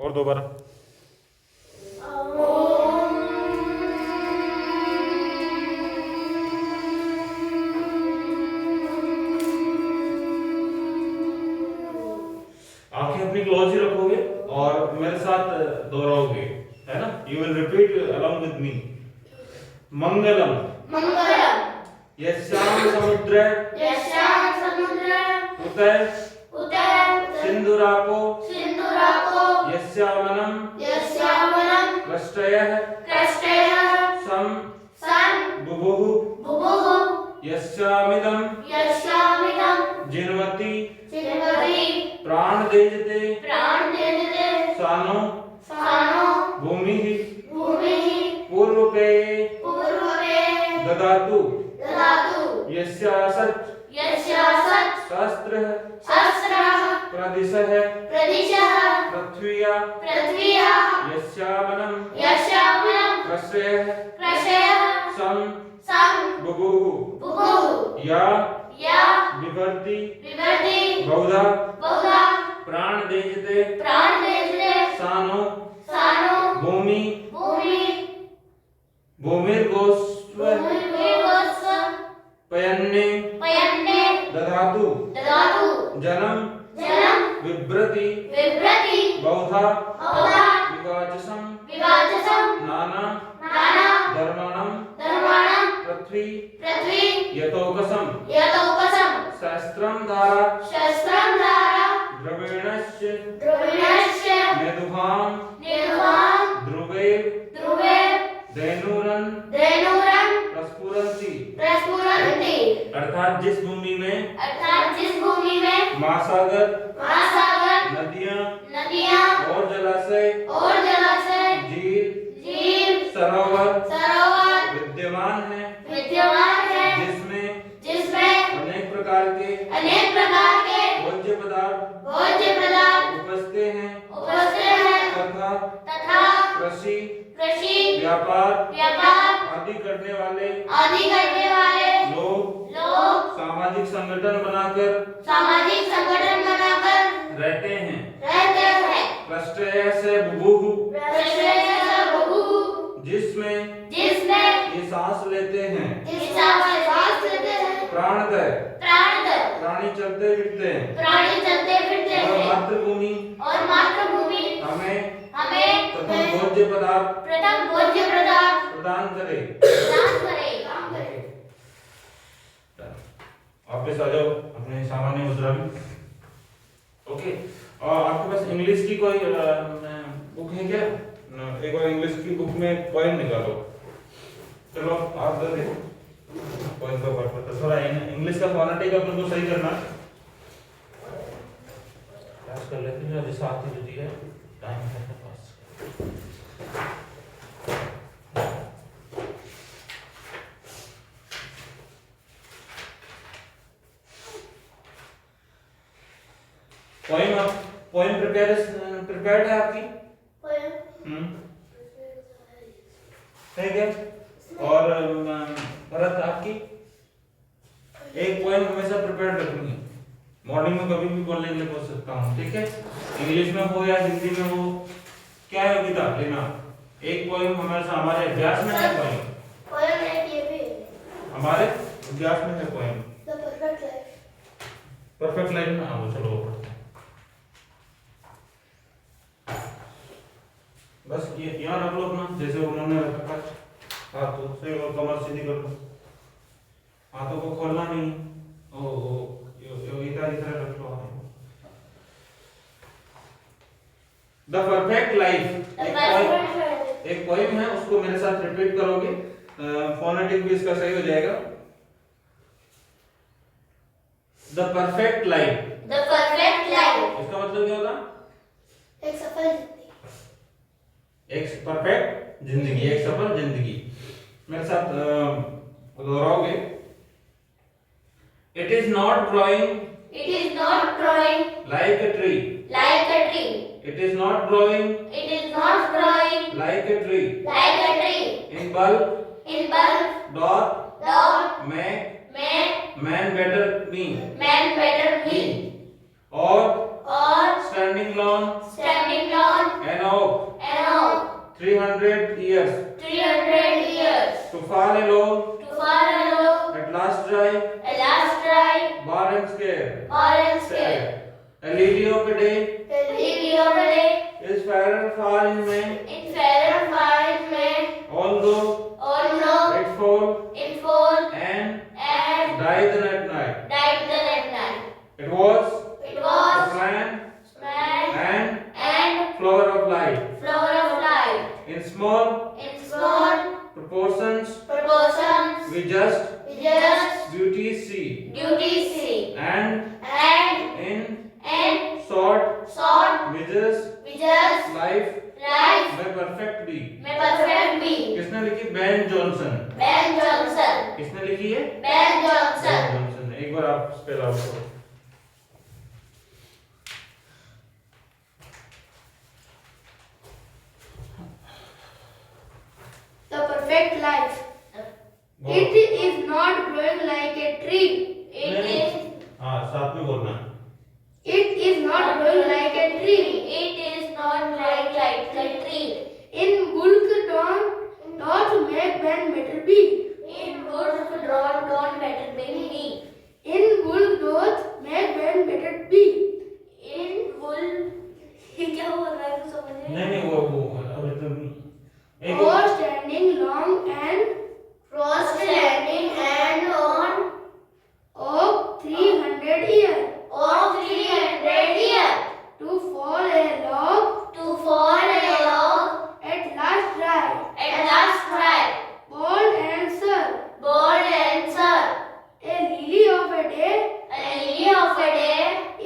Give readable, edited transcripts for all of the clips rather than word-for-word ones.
और दोबारा। आंखें अपनी क्लोज ही रखोगे और मेरे साथ दोहराओगे, है ना? You will repeat along with me. मंगलम मंगलम यस्याम समुद्र उतय सिंधुरापो यस्यावनम कृष्टयः सम बुभुः यस्यामिदं जिन्वति प्राण देजते सानो भूमिः पूर्वके ददातु यस्यासत् सहस्रः प्रदिशः पृथ्व्या यस्यावनं कृष्टयः सम बुभुः या विभर्ति बहुधा प्राण देजते सानो भूमि भूमिर्गोस्व पयन्ने दधातु जनं बिभ्रति बहुधा विवाचसं नाना धर्माणं पृथ्वी यतोकसं सहस्रं धारा द्रविणस्य मेधुभां ध्रुवे धेनुरन् प्रस्फुरन्ति। अर्थात जिस भूमि में महासागर नदियां और जलाशय झील सरोवर विद्यमान है जिसमें अनेक प्रकार के भोज्य पदार्थ उपजते हैं तथा कृषि व्यापार आदि करने वाले लोग सामाजिक संगठन बनाकर रहते हैं। कृष्टयः से बुभुः जिसमें ये सांस लेते हैं प्राणदय प्राणी चलते फिरते हैं और मातृभूमि हमें प्रथम भोज्य पदार्थ प्रदान करे। वापस आ जाओ अपने सामान्य मुद्रा में। ओके, और आपके पास इंग्लिश की कोई बुक है क्या? एक बार इंग्लिश की बुक में पोएम निकालो। चलो आप दो देखो पोएम का पार्ट पता थोड़ा इंग्लिश का फोनेटिक अपन को सही करना क्लास कर लेते हैं। अभी 7 ही बजी है, टाइम है तो पास। पोएम प्रिपेयर्ड है आपकी? है क्या? और भरत आपकी? एक पोएम हमेशा प्रिपेयर्ड रखनी है। मॉर्निंग में कभी भी बोलने के लिए बोल सकता हूँ, ठीक है? इंग्लिश में हो या हिंदी में हो, क्या है योग्यता लेना? एक पोएम हमेशा हमारे अभ्यास में है। हमारे अभ्यास में है पोएम परफेक्ट लाइफ में। हाँ चलो पढ़ते हैं। बस ये यहाँ रख लो अपना जैसे उन्होंने रखा। हाथों से और कमर सीधी कर लो, हाथों को खोलना नहीं। योगिता की तरह रख लो। द परफेक्ट लाइफ एक पोएम है, उसको मेरे साथ रिपीट करोगे, फोनेटिक भी इसका सही हो जाएगा। द परफेक्ट लाइफ इसका मतलब क्या होता? एक सफल जिंदगी, एक परफेक्ट जिंदगी, एक सफल जिंदगी। मेरे साथ दोहराओगे। It is not growing like a tree. It is not growing like a tree. In bulk doth make man better me. Or standing alone 300 years. 300 years. To far alone, To far alone, at last dry, at last dry, bar and scare. far and scarce. A lily of a day The lily of the day, is fairer far in May, in fairer far in May, although although it fall in fall and and die the at night. died the at night. It was It the was plant man and and flower of life. flower of life. In small In small proportions, proportions, we just we just beauty see, duty see. and And in short we just life life may perfect be. may perfect be. किसने लिखी? Ben Jonson. Ben Johnson. किसने लिखी है? Ben Johnson. Ben Jonson ने. एक बार आप spell out करो. The perfect life. It is not growing like a tree. हाँ साथ में बोलना. It is not growing like a tree. It is not like a tree. In bulk don't make when better be. In bulk don't better be. In bulk don't make when better be. In bulk ये क्या हो रहा है कुछ समझ नहीं. नहीं वो अभी तो एक Or standing long and cross standing and on of 300 years. Of 300 years. To fall a log. To fall a log. At last dry. At last dry. Bold answer. Bold answer. A lily of a day. A lily of a day.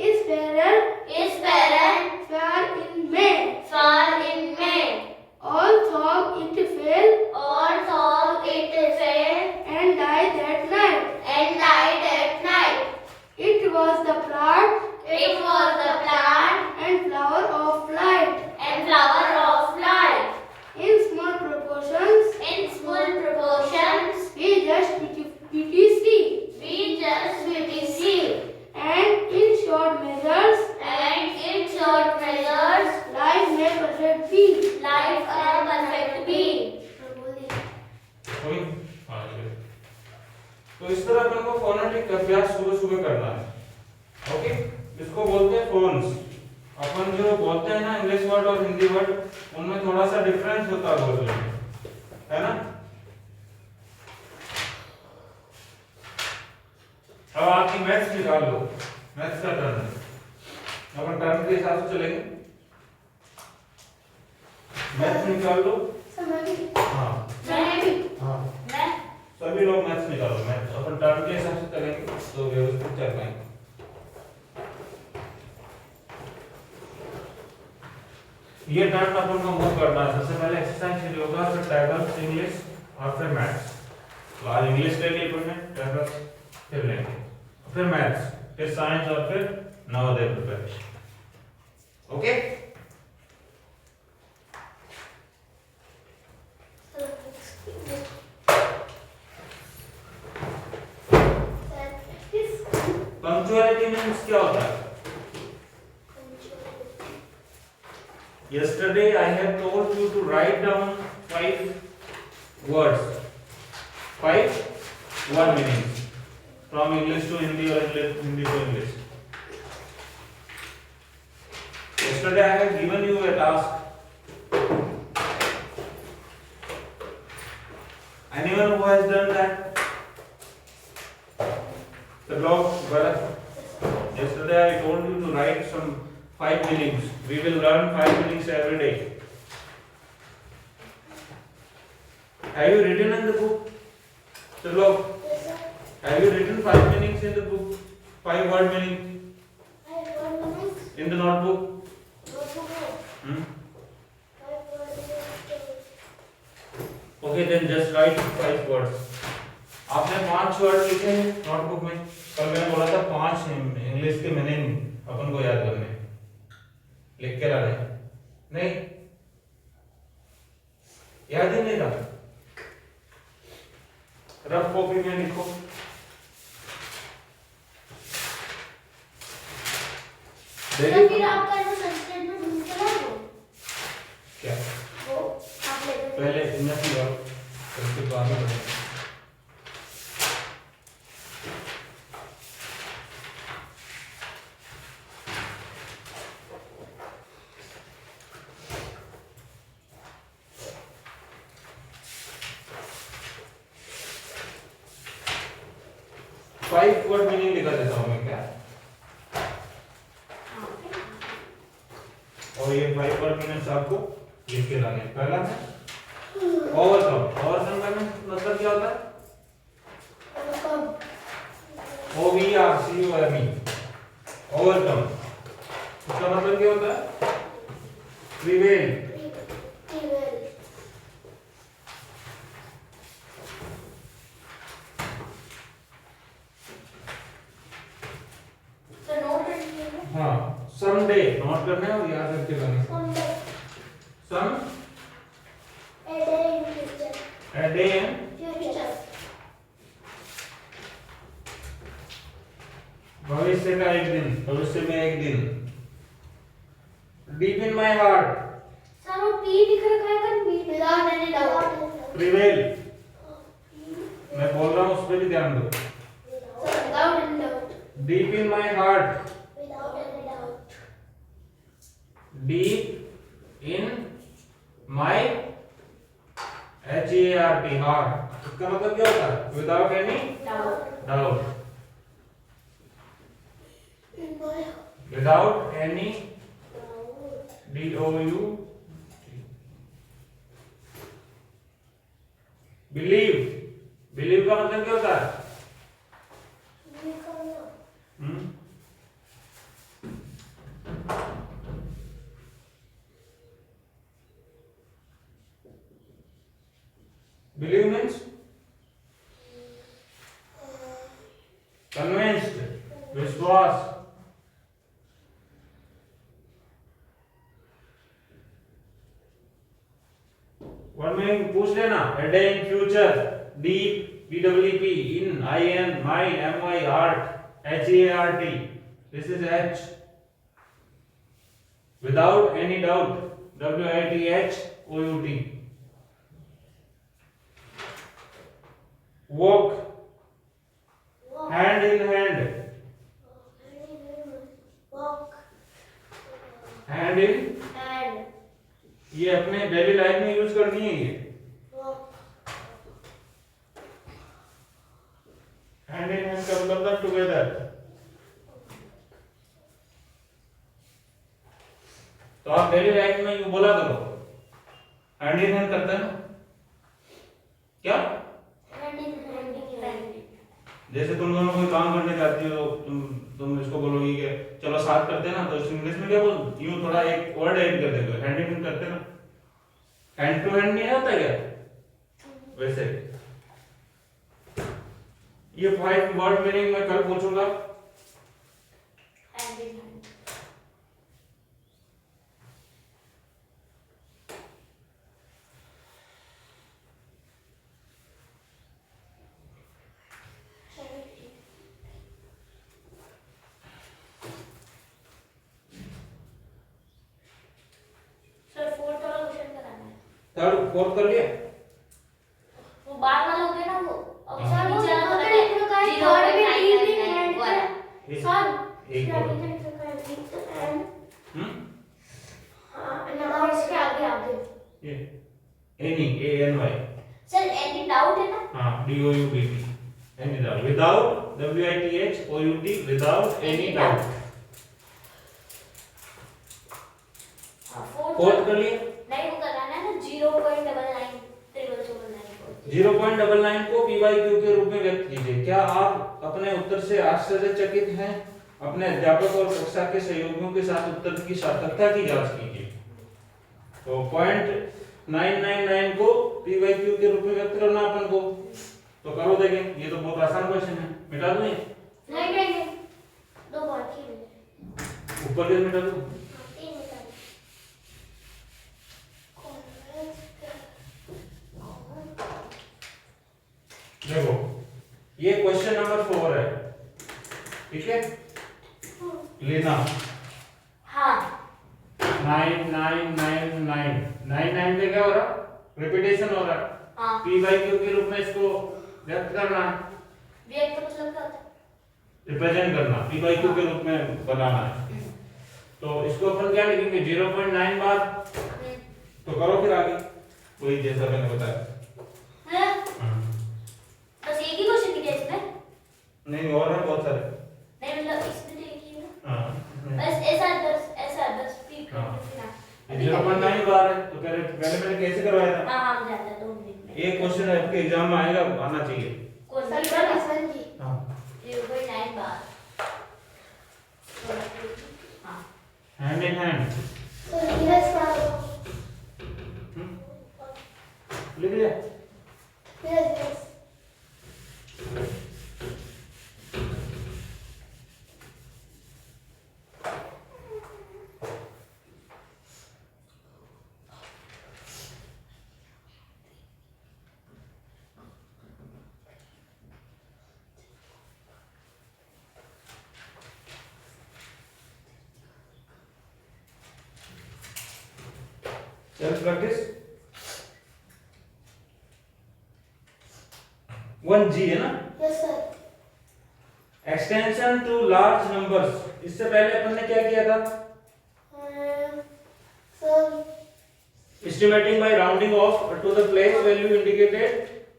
Is fairer. Is fairer. Far in May. Far in May. All thought it fail. All thought it fail. And died that night. And died that night. It was the plant. It was the plant. And flower of light. And flower of light. In small proportions. In small proportions. We just beauty see. We just beauty see. And in short measures. And in short measures. Life may perfect be. Life may perfect be. कोई हाँ चलिए. तो इस तरह अपन को phonetic अभ्यास सुबह सुबह करना है. ओके. इसको बोलते हैं फोन्स. अपन जो बोलते हैं ना इंग्लिश वर्ड और हिंदी वर्ड उनमें थोड़ा सा डिफरेंस होता है बोलने में, है ना. अब आपकी मैथ्स निकाल लो. मैथ्स का टर्न है. अपन टर्न के हिसाब से चलेंगे. मैथ्स निकाल लो. हाँ हाँ सभी लोग मैथ्स निकालो. मैथ्स अपन टर्न के हिसाब से चलेंगे तो व्यवस्थित चल पाएंगे. ये टर्न अपन को मूव करना है. सबसे पहले एक्सरसाइज शुरू होगा, फिर टैबल्स इंग्लिश और फिर मैथ्स. तो आज इंग्लिश ले लिए अपन ने, टैबल्स फिर लेंगे, फिर मैथ्स, फिर साइंस और फिर Navodaya preparation. Okay. Punctuality means क्या होता है? Yesterday I have told you to write down 5 words, 5 word meanings from English to Hindi or Hindi to English. Yesterday I have given you a task. Anyone who has done that? The blog, Bharat. Yesterday I told you to write some 5 meanings. We will learn 5 meanings every day. Have you written in the book? Chalo. Have you written 5 meanings in the book? 5 word meaning in the notebook? Okay, then just write 5 words. आपने 5 word लिखे हैं notebook में. कल मैंने बोला था 5 English के meaning अपन को याद करने. लिख के लाने. नहीं याद ही नहीं रहा. रफ कॉपी में लिखो. फिर आपका जो संस्कृत में ढूंढ के ला दो. क्या वो पहले इनमें से लो, उसके बाद में बढ़ेंगे। फाइव वर्ड मीनिंग लिखा देता हूँ मैं क्या, और ये 5 वर्ड मीनिंग्स आपको लिख के लाने। पहला है ओवरकम। ओवरकम का मतलब क्या होता है? OVRCOME, overcome. इसका मतलब क्या होता है? प्रिवेल। हाँ, someday नोट करना है और याद करके लाना है। Some a day in भविष्य का एक दिन, भविष्य में एक दिन। Deep in my heart, prevail। मैं बोल रहा हूँ उस पर भी ध्यान दो। Deep in my heart, deep in my HEART, heart। इसका मतलब क्या होता है? Without any doubt, without any DOU, believe। believe का मतलब क्या होता है? Believe means convinced, विश्वास। वन में पूछ लेना। A day in future, deep, DEEP, in, IN, mind, MY, heart, HEART, this is H। without any doubt, WITHOUT। walk, hand in hand, hand in, ये अपने डेली लाइफ में use करनी है ये। हैंड इन हैंड का मतलब together. तो आप डेली लाइफ में यूं बोला करो, हैंड इन हैंड करते हैं ना क्या? जैसे तुम दोनों कोई काम करने जाती हो, तुम इसको बोलोगी कि चलो साथ करते हैं ना, तो इंग्लिश में क्या बोल, यूं थोड़ा एक वर्ड ऐड कर देते हो, हैंड इन हैंड करते हैं ना। हैंड टू हैंड नहीं होता क्या? वैसे ये 5 वर्ड मीनिंग मैं कल पूछूंगा। थर्ड फोर्थ कर लिया? वो बाद वाला हो गया ना वो। अब हाँ। सर वो थर्ड में डीप इन हैंड सर एक नाउ इसके आगे ये any ANY sir any doubt है ना? हाँ DOUT, any doubt, without WITHOUT, without any doubt. Fourth कर लिया? नहीं वो कराना है ना 0.99 0.99 को PYQ के रूप में व्यक्त कीजिए। क्या आप अपने उत्तर से आश्चर्यचकित हैं? अपने अध्यापक और कक्षा के सहयोगियों के साथ उत्तर की सार्थकता की जांच कीजिए। तो 0.999 को PYQ के रूप में व्यक्त करना अपन को, तो करो देखें। ये तो बहुत आसान क्वेश्चन है, मिटा दूं ये? नहीं दो बाकी है ऊपर के मिटा दूं? देखो ये क्वेश्चन नंबर 4 है, ठीक है? लेना हाँ 9999 99 पे क्या हो रहा? रिपीटेशन हो रहा है। हाँ। p by q के रूप में इसको व्यक्त करना है, व्यक्त मतलब क्या होता है? रिप्रेजेंट करना, p by q के रूप में बनाना है। तो इसको अपन क्या लिखेंगे 0.9 बार। तो करो फिर आगे वही जैसा मैंने बताया है? हाँ। बस एक ही क्वेश्चन किया इसमें? नहीं और है बहुत सारे नहीं मतलब इसमें तो एक ही है ना। हाँ बस ऐसा 10 पी हाँ। फिर 0.9 बार है। तो पहले मैंने कैसे करवाया था? हाँ हम जानते हैं 2 मिनट में। एक क्वेश्चन आपके एग्जाम में आएगा, आना चाहिए। कौन सा किसान जी? हाँ 0.9 बार। हाँ। हैंड इन हैंड लिख लिया। सेल्फ प्रैक्टिस 1G है ना, yes sir. Extension to large numbers. इससे पहले अपन ने क्या किया था? Sir estimating by rounding off to the place value indicated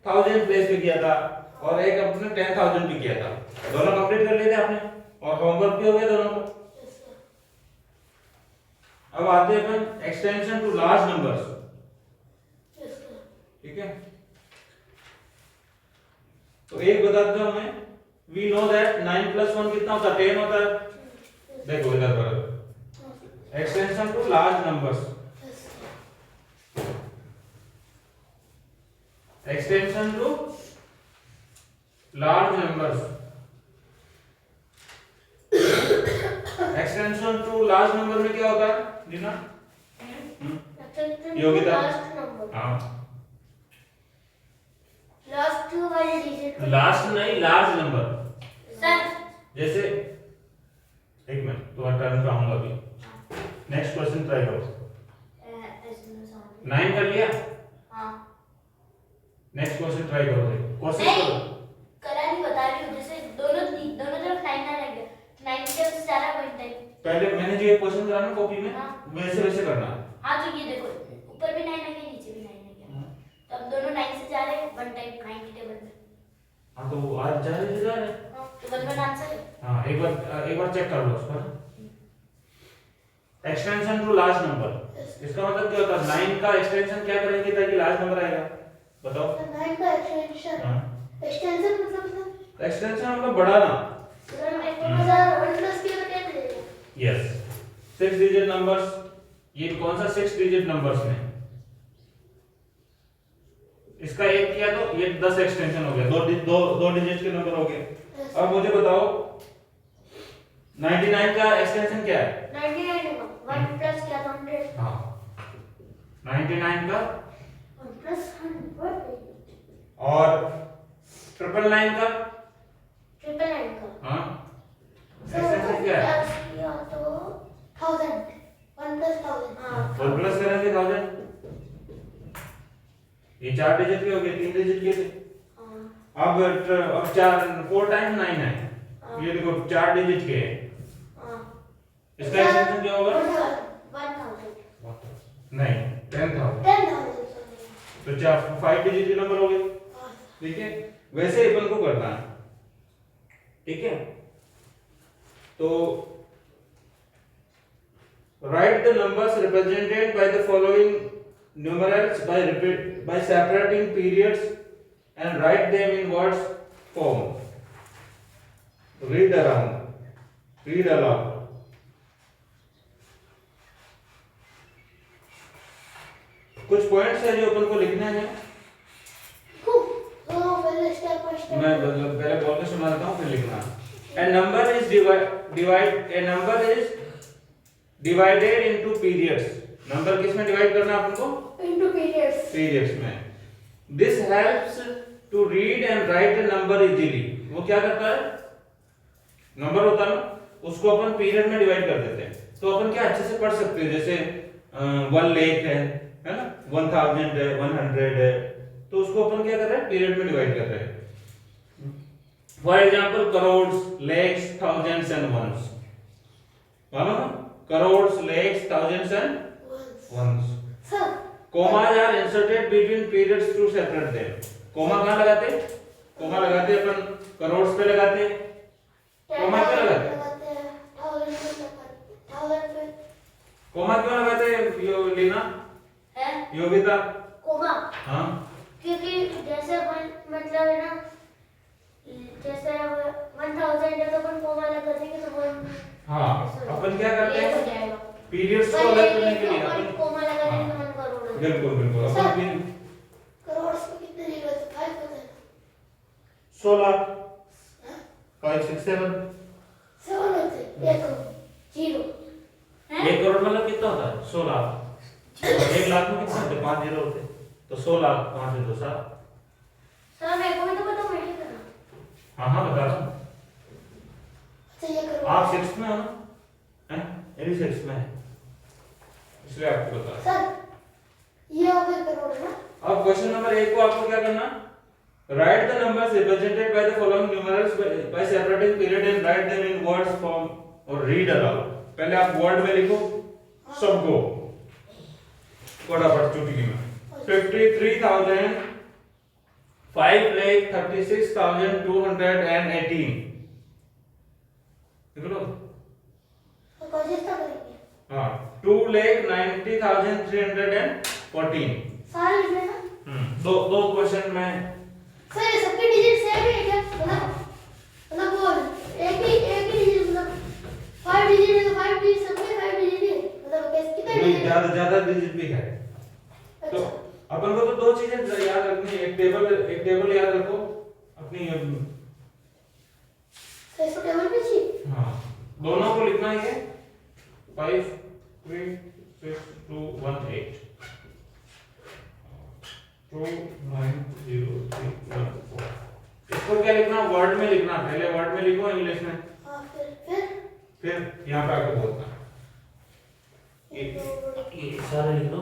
1000 place पे किया था, और एक अपने 10,000 पे किया था। दोनों कंप्लीट कर लिए थे आपने, और होमवर्क भी हो गया दोनों का। अब आते हैं अपन एक्सटेंशन टू लार्ज नंबर्स। ठीक है, तो एक बता देता हूं मैं। वी नो दैट 9 + 1 कितना होता है? 10 होता है। देखो इधर पर extension to large numbers, extension to large numbers, extension to large number में क्या होता है जीना? योगिता हाँ लास्ट वाले डिजिट लास्ट नहीं, लार्ज नंबर। सर जैसे एक मिनट तुम्हारा टर्न पे आऊंगा अभी। नेक्स्ट क्वेश्चन ट्राई करो। 9 कर लिया। हाँ नेक्स्ट क्वेश्चन ट्राई करो। क्वेश्चन नहीं करा नहीं, बता रही हूँ। जैसे दोनों तरफ 9 ना लगे, 9 की तरफ से सारा पॉइंट है। पहले मैंने जो ये क्वेश्चन करा ना कॉपी में, हाँ। वैसे वैसे करना है। हाँ तो ये देखो, ऊपर भी 9 लगे, नीचे भी 9 लगे। तो अब दोनों 9 से जा रहे हैं, 1 टाइप 9 की टेबल में। हाँ तो आज जा रहे हैं। हाँ तो 1 आंसर है। हाँ एक बार चेक कर लो उसको। एक्सटेंशन टू लार्ज नंबर, इसका मतलब क्या होता है? 9 का एक्सटेंशन क्या करेंगे ताकि लार्ज नंबर आएगा? बताओ। 9 का एक्सटेंशन हाँ एक्सटेंशन मतलब एक्सटेंशन मतलब बढ़ाना। सर मैं 1 प्लस के बता दे। Yes 6 digit numbers. ये कौन सा 6 डिजिट नंबर्स में? इसका एक किया तो ये 10 एक्सटेंशन हो गया, दो डिजिट के नंबर हो गए। अब मुझे बताओ 99 का एक्सटेंशन क्या है? 99 1 प्लस क्या 100। हाँ 99 का 1 प्लस 100 और 999 का 999 का। हाँ एक्सटेंशन क्या है? या तो 1000 1 प्लस 1000। हाँ और प्लस करेंगे 1000। ये 4 डिजिट के हो गए, 3 डिजिट के थे। अब 4 टाइम्स 9 है। ये देखो 4 डिजिट के हैं। इसका एक्सटेंशन क्या होगा? 1000 नहीं 10,000। 10,000 तो 5 डिजिट के नंबर हो गए। ठीक है, वैसे ही अपन को करना है। ठीक है, तो write the numbers represented by the following numerals by separating periods and write them in words form. Read aloud. कुछ पॉइंट्स है जो अपन को लिखने हैं। मैं पहले बोल के सुना देता हूँ फिर लिखना। A number is divided into periods. Number किस में डिवाइड करना है अपन को? into periods Periods में। This helps to read and write a number easily. वो क्या करता है? नंबर होता है ना, उसको अपन पीरियड में डिवाइड कर देते हैं, तो अपन क्या अच्छे से पढ़ सकते हैं। जैसे 1 लाख है ना, 1000 है, 100 है, तो उसको अपन क्या कर रहे हैं, पीरियड में डिवाइड कर रहे हैं। For example crores, lakhs, thousands and ones, मालूम है? Crores, lakhs, thousands and ones. Sir Commas are inserted between periods to separate them. Comma कहाँ लगाते? कोमा लगाते अपन करोड्स पे लगाते। कोमा क्यों लगाते? कोमा क्यों लगाते? यो लीना? है योगिता? कोमा हाँ? क्योंकि जैसे मतलब है ना, जैसे 1000 है तो अपन कोमा लगा देंगे तो हाँ, अपन क्या करते ये हो हैं? जाएगा। पीरियड्स को अलग करने के लिए अपन अपन कोमा लगा देंगे तो 1 करोड़ हो जाएगा। बिल्कुल बिल्कुल अपन करोड़ में कितने जीरो है? 5 होते हैं। 16 5 6 7 7 होते हैं। 1 करोड़ जीरो है। 1 करोड़ मतलब कितना होता है? 16। 1 लाख में कितना होते? 5 जीरो होते, तो 16 5 से 2 7। सर मेरे को भी तो पता, मैं नहीं करना। हाँ हाँ बता रहा हूँ। अच्छा ये करो। आप 6th में हो ना? हैं? ये भी 6th में है, इसलिए आपको बता रहा हूँ। सर ये हो गए करोड़ है ना। अब क्वेश्चन नंबर 1 को आपको क्या करना? Right the numbers represented by the following numerals bye separating period and write them in words form और रीड अलाउड। पहले आप वर्ड में लिखो सबको फटाफट चुटकी में। 53,000 5,36,218 लिख लो। तो कोशिश तो करेंगे। हाँ 2,90,314। सारे लिखने ना। दो क्वेश्चन में सर ये सबके डिजिट सेम है क्या? मतलब वो एक ही डिजिट, मतलब 5 डिजिट है तो 5 डिजिट सबके 5 डिजिट है, मतलब कैसे कितने नहीं, डिजिट? ज्यादा डिजिट भी है। तो अच्छा अपन को तो दो चीजें याद रखनी है, एक टेबल याद रखो अपनी। तो इसको टेबल पे छी। हाँ दोनों को लिखना है 5 3 6 2 1 8 2 9 0 3 1 4। इसको क्या लिखना? वर्ड में लिखना। पहले वर्ड में लिखो इंग्लिश में, हां फिर यहाँ पे आके बोलना। ये सारे लिख दो।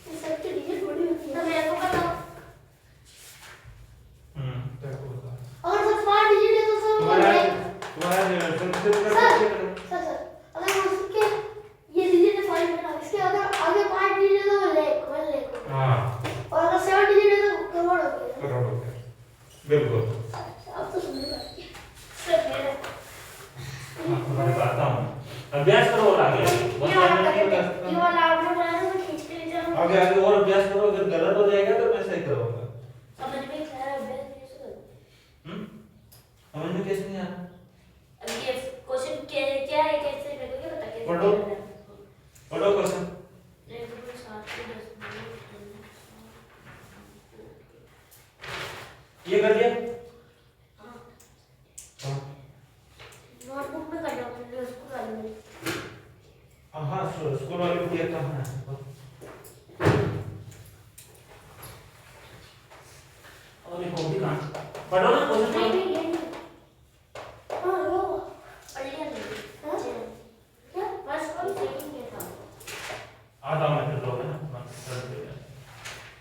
ये सबके डिजिट बड़ी होती है। तो मेरे को बताओ। तेरे को बता। अगर सब 5 डिजिट है तो सर तुम्हारा सर अगर उसके ये डिजिट है 5 है ना, इसके अगर आगे 5 डिजिट है तो वो लेख 1 लेख। हाँ और अगर 7 डिजिट है तो करोड़ हो गया। करोड़ हो गया, बिल्कुल। अब तो समझ गए। सर मेरा मैं बताता हूँ, अभ्यास करो और आगे ये वाला आपने बनाया तो खींच के ले जाओ। आगे आगे और अभ्यास करो। अगर गलत हो जाएगा तो मैं सही करूँगा। समझ में सारा अभ्यास कैसे करो? समझ में कैसे नहीं आया? अब ये क्वेश्चन क्या है, कैसे मेरे को क्या पता कैसे पढ़ो। करना है? पढ़ो क्वेश्चन। ये कर लिया? हाँ नोटबुक में कर लो, मैंने उसको कर लो। हाँ स्कूल वाले को दिया कहाँ है? और ये कॉपी कहाँ? पढ़ो ना क्वेश्चन पढ़ो। नहीं ये नहीं। हाँ वो पढ़ लिया मैंने। हाँ क्या फर्स्ट और सेकंड में था। आधा मिनट लो है ना।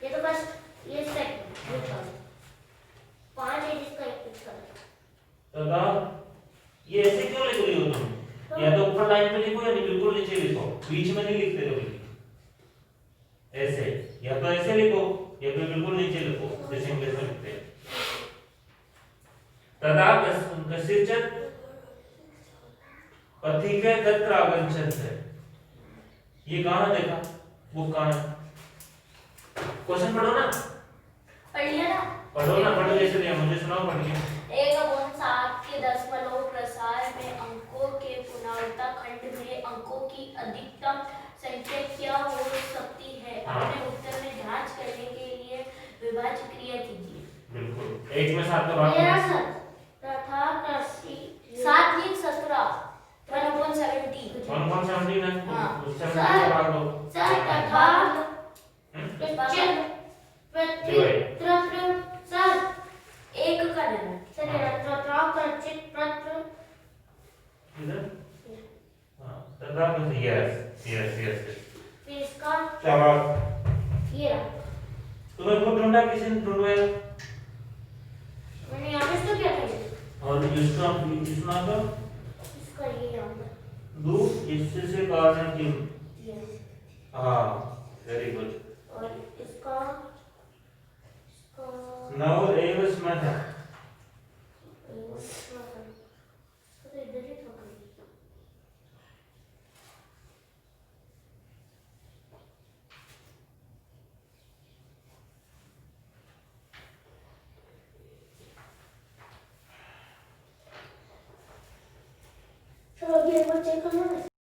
ये तो फर्स्ट, ये सेकंड, ये थर्ड। 5 एडिट का एक कर। दादा ये ऐसे क्यों लिख रही हो तुम? या तो ऊपर लाइन पे लिखो या नहीं बिल्कुल नीचे लिखो, बीच में नहीं लिखते कभी। ऐसे या तो ऐसे लिखो या फिर बिल्कुल नीचे लिखो जैसे इंग्लिश में लिखते हैं। तदा कस्यचित् पथिके तत्र आगच्छत् है। ये कहाँ देखा? वो कहाँ है? क्वेश्चन पढ़ो ना। पढ़ लिया ना? पढ़ो ना, पढ़ो जैसे दिया मुझे सुनाओ पढ़ के। 1/7 के दशमलव प्रसार में अंकों के पूर्णांक खंड में अंकों की अधिकतम संख्या क्या हो सकती है? अपने उत्तर में जांच करने के लिए विभाज्य क्रिया कीजिए। बिल्कुल 1 में 7 का भाग मेरा सर तथा 7 लिख 17 1/70 1/17 है। हाँ। उस 70 का भाग दो। सर तथा सर एक का देना सर ये तथा प्रचित प्रत्र इधर हां तथा यस यस यस फिर इसका चलो ये रहा तुम्हें खुद ढूंढा किसी ने ढूंढवाया? मैंने यहाँ पे इसका क्या था ये? और इसका तो इसका ये यहाँ पे दो इससे से कारण है कि ये हाँ वेरी गुड। और इसका इसका नाउ ए बस में था ये इसका था। तो इधर ही था कहीं। चलो अभी एक बार चेक करना है।